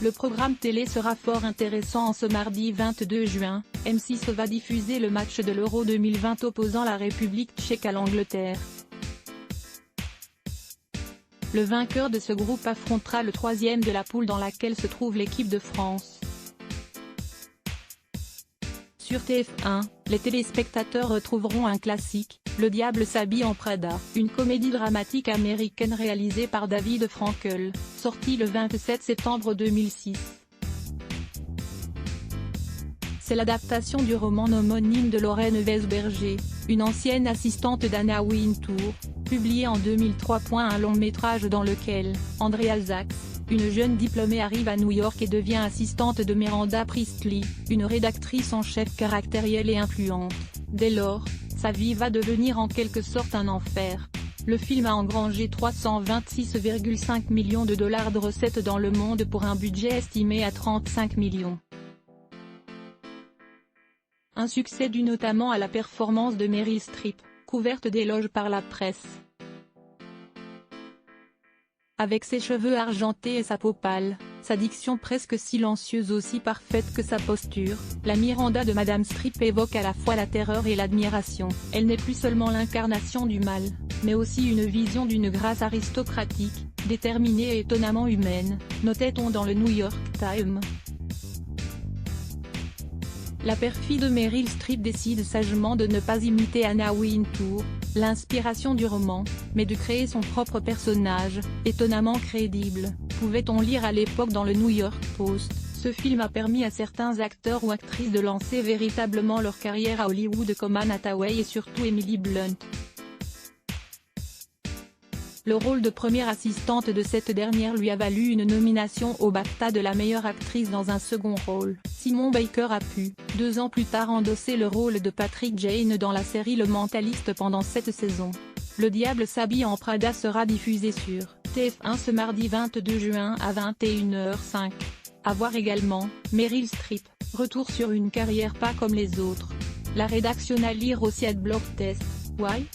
Le programme télé sera fort intéressant en ce mardi 22 juin, M6 va diffuser le match de l'Euro 2020 opposant la République tchèque à l'Angleterre. Le vainqueur de ce groupe affrontera le troisième de la poule dans laquelle se trouve l'équipe de France. Sur TF1, les téléspectateurs retrouveront un classique, Le Diable s'habille en Prada, une comédie dramatique américaine réalisée par David Frankel, sortie le 27 septembre 2006. C'est l'adaptation du roman homonyme de Lorraine Weisberger, une ancienne assistante d'Anna Wintour, publié en 2003. Un long métrage dans lequel Andrea Sachs, une jeune diplômée, arrive à New York et devient assistante de Miranda Priestley, une rédactrice en chef caractérielle et influente. Dès lors, sa vie va devenir en quelque sorte un enfer. Le film a engrangé 326,5 millions de dollars de recettes dans le monde pour un budget estimé à 35 millions. Un succès dû notamment à la performance de Meryl Streep, couverte d'éloges par la presse. Avec ses cheveux argentés et sa peau pâle, sa diction presque silencieuse aussi parfaite que sa posture, la Miranda de Madame Streep évoque à la fois la terreur et l'admiration. Elle n'est plus seulement l'incarnation du mal, mais aussi une vision d'une grâce aristocratique, déterminée et étonnamment humaine, notait-on dans le New York Times. La perfide Meryl Streep décide sagement de ne pas imiter Anna Wintour, l'inspiration du roman, mais de créer son propre personnage, étonnamment crédible, pouvait-on lire à l'époque dans le New York Post. Ce film a permis à certains acteurs ou actrices de lancer véritablement leur carrière à Hollywood comme Anne Hathaway et surtout Emily Blunt. Le rôle de première assistante de cette dernière lui a valu une nomination au BAFTA de la meilleure actrice dans un second rôle. Simon Baker a pu, 2 ans plus tard, endosser le rôle de Patrick Jane dans la série Le Mentaliste pendant 7 saisons. Le Diable s'habille en Prada sera diffusé sur TF1 ce mardi 22 juin à 21h05. À voir également, Meryl Streep, retour sur une carrière pas comme les autres. La rédaction à lire aussi @blogtest. Why?